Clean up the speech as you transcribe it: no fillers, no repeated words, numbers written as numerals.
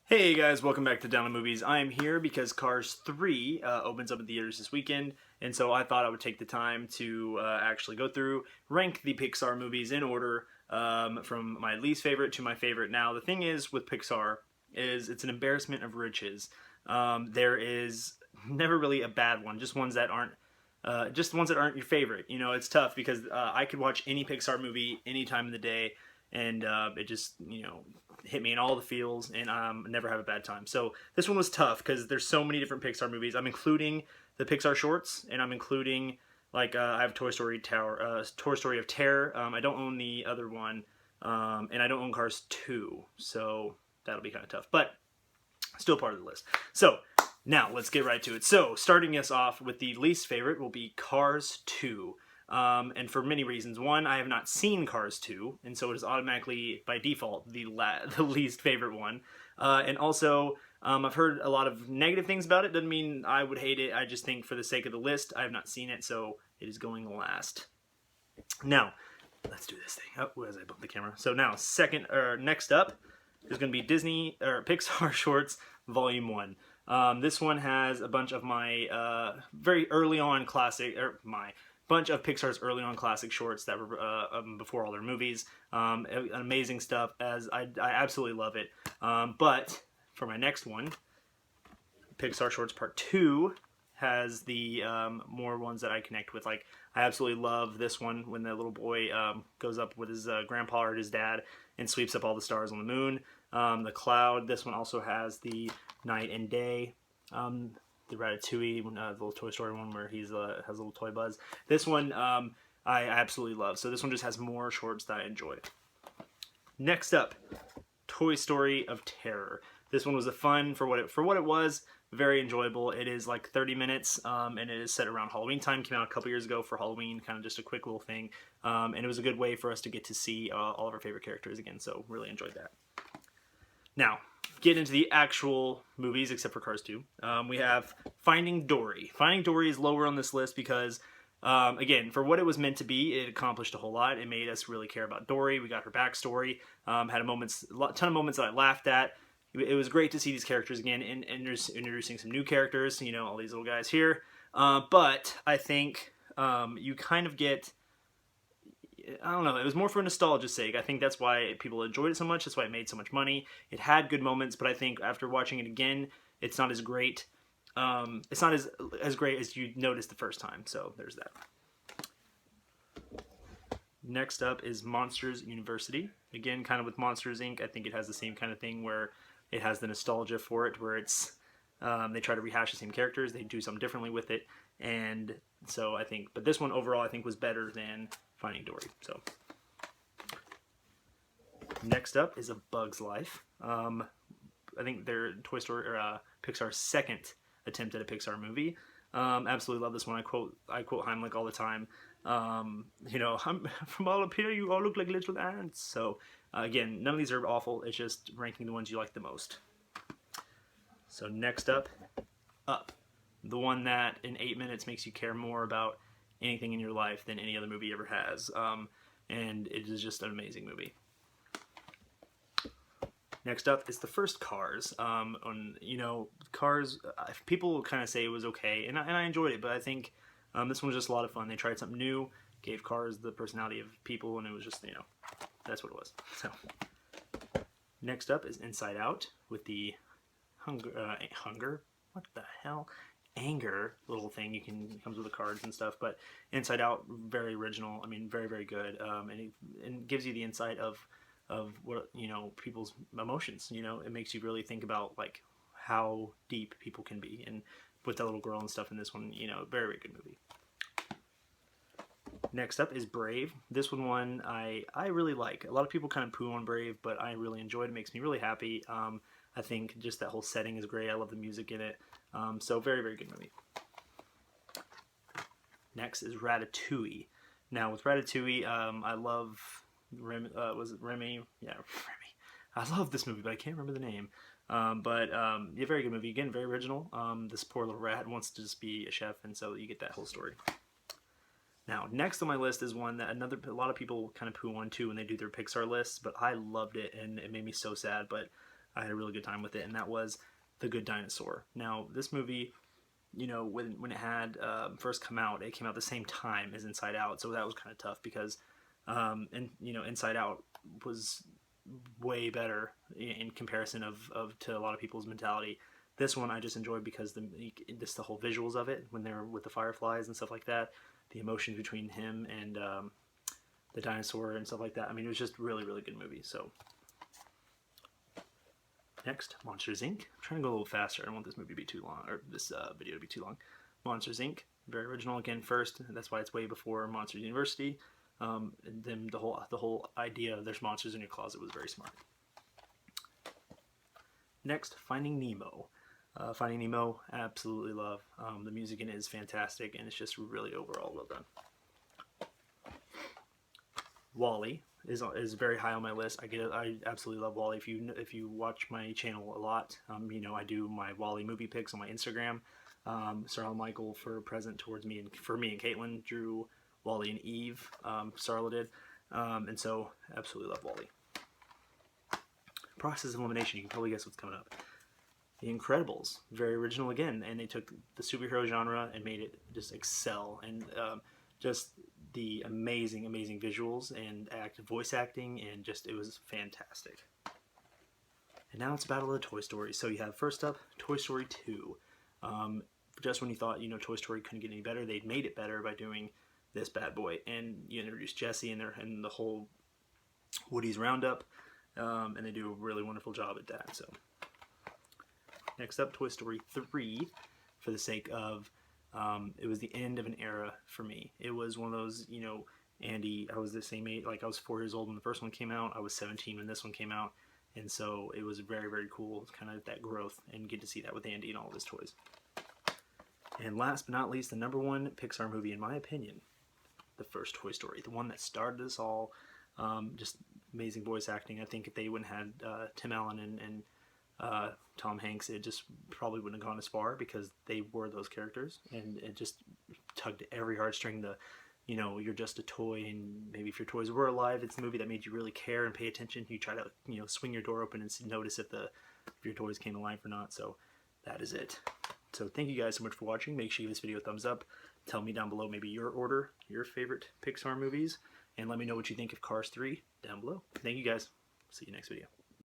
Hey guys, welcome back to Down to Movies. I am here because Cars 3 opens up in theaters this weekend, and so I thought I would take the time to actually go through, rank the Pixar movies in order from my least favorite to my favorite. Now, the thing is with Pixar is it's an embarrassment of riches. There is never really a bad one, just ones that aren't your favorite. You know, it's tough because I could watch any Pixar movie any time of the day, and it just hit me in all the feels, and never have a bad time. So this one was tough because there's so many different Pixar movies. I'm including the Pixar shorts, and I'm including I have Toy Story of Terror. I don't own the other one, and I don't own Cars 2, so that'll be kind of tough, but still part of the list. So now let's get right to it. So starting us off with the least favorite will be Cars 2. And for many reasons. One, I have not seen Cars 2, and so it is automatically, by default, the least favorite one. And also, I've heard a lot of negative things about it. Doesn't mean I would hate it. I just think for the sake of the list, I have not seen it, so it is going last. Now, let's do this thing. Oh, as I bump the camera. So now, next up is going to be Disney or Pixar Shorts Volume 1. This one has a bunch of my very early on classic, or my bunch of Pixar's early on classic shorts that were before all their movies. Amazing stuff, as I absolutely love it. But for my next one, Pixar Shorts Part 2 has the more ones that I connect with. Like, I absolutely love this one when the little boy goes up with his grandpa or his dad and sweeps up all the stars on the moon. The Cloud, this one also has the night and day. The Ratatouille, the little Toy Story one where he's has a little toy buzz. This one I absolutely love. So this one just has more shorts that I enjoy. Next up, Toy Story of Terror. This one was a fun for what it was. Very enjoyable. It is like 30 minutes, and it is set around Halloween time. Came out a couple years ago for Halloween, kind of just a quick little thing, and it was a good way for us to get to see all of our favorite characters again. So really enjoyed that. Now, get into the actual movies, except for Cars 2. We have Finding Dory. Finding Dory is lower on this list because, again, for what it was meant to be, it accomplished a whole lot. It made us really care about Dory. We got her backstory. Had a ton of moments that I laughed at. It was great to see these characters again, and introducing some new characters. You know, all these little guys here. But I think you kind of get, I don't know, it was more for nostalgia's sake. I think that's why people enjoyed it so much. That's why it made so much money. It had good moments, but I think after watching it again, it's not as great. It's not as great as you noticed the first time. So there's that. Next up is Monsters University. Again, kind of with Monsters Inc., I think it has the same kind of thing where it has the nostalgia for it, where it's they try to rehash the same characters, they do something differently with it, and so I think, but this one overall I think was better than Finding Dory. So next up is A Bug's Life. I think they're Toy Story or Pixar's second attempt at a Pixar movie. Absolutely love this one. I quote Heimlich all the time. I'm from all up here, you all look like little ants. So again, none of these are awful. It's just ranking the ones you like the most. So next up, the one that in 8 minutes makes you care more about anything in your life than any other movie ever has. And it is just an amazing movie. Next up is the first Cars. Cars, people kind of say it was okay, and I enjoyed it, but I think this one was just a lot of fun. They tried something new, gave Cars the personality of people, and it was just, that's what it was. So next up is Inside Out with the hunger? What the hell? Anger little thing comes with the cards and stuff, but Inside Out, very original. I mean, very, very good, and it gives you the insight of what, people's emotions. It makes you really think about like how deep people can be, and with that little girl and stuff in this one, very, very good movie. Next up is Brave. This one I really like. A lot of people kind of poo on Brave, but I really enjoyed it. It makes me really happy. I think just that whole setting is great. I love the music in it. So very, very good movie. Next is Ratatouille. Now with Ratatouille, I love was it Remy? Yeah, Remy. I love this movie, but I can't remember the name. Yeah, very good movie. Again, very original. This poor little rat wants to just be a chef, and so you get that whole story. Now, next on my list is one that a lot of people kind of poo on too when they do their Pixar lists, but I loved it, and it made me so sad. But I had a really good time with it, and that was The Good Dinosaur. Now, this movie, you know, when it had first come out, it came out the same time as Inside Out, so that was kind of tough because, and you know, Inside Out was way better in comparison of to a lot of people's mentality. This one I just enjoyed because just the whole visuals of it when they're with the fireflies and stuff like that, the emotions between him and the dinosaur and stuff like that. I mean, it was just really good movie. So next, Monsters Inc. I'm trying to go a little faster. I don't want this movie to be too long, or this video to be too long. Monsters Inc. Very original again. First, that's why it's way before Monsters University. And then the whole idea of there's monsters in your closet was very smart. Next, Finding Nemo. Finding Nemo, absolutely love. The music in it is fantastic, and it's just really overall well done. WALL-E is very high on my list. I absolutely love WALL-E. If you watch my channel a lot, you know I do my WALL-E movie picks on my Instagram. Sarah Michael for present towards me, and for me and Caitlin drew WALL-E and Eve. Sarla did, and so absolutely love WALL-E. Process of Elimination. You can probably guess what's coming up. The Incredibles, very original again, and they took the superhero genre and made it just excel, and just the amazing visuals and voice acting, and just it was fantastic. And now it's Battle of the Toy Stories. So you have first up Toy Story 2. Just when you thought Toy Story couldn't get any better, they made it better by doing this bad boy, and you introduce Jessie and the whole Woody's Roundup, and they do a really wonderful job at that. So next up, Toy Story 3, for the sake of it was the end of an era for me. It was one of those, Andy, I was the same age, like I was 4 years old when the first one came out, I was 17 when this one came out, and so it was very cool, kind of that growth, and get to see that with Andy and all of his toys. And last but not least, the #1 Pixar movie, in my opinion, the first Toy Story, the one that started us all. Just amazing voice acting. I think if they wouldn't have had Tim Allen and Tom Hanks, it just probably wouldn't have gone as far, because they were those characters, and it just tugged at every heartstring. You're just a toy, and maybe if your toys were alive, it's a movie that made you really care and pay attention. You try to swing your door open and notice if your toys came alive or not. So that is it. So thank you guys so much for watching. Make sure you give this video a thumbs up. Tell me down below maybe your order, your favorite Pixar movies, and let me know what you think of Cars 3 down below. Thank you guys. See you next video.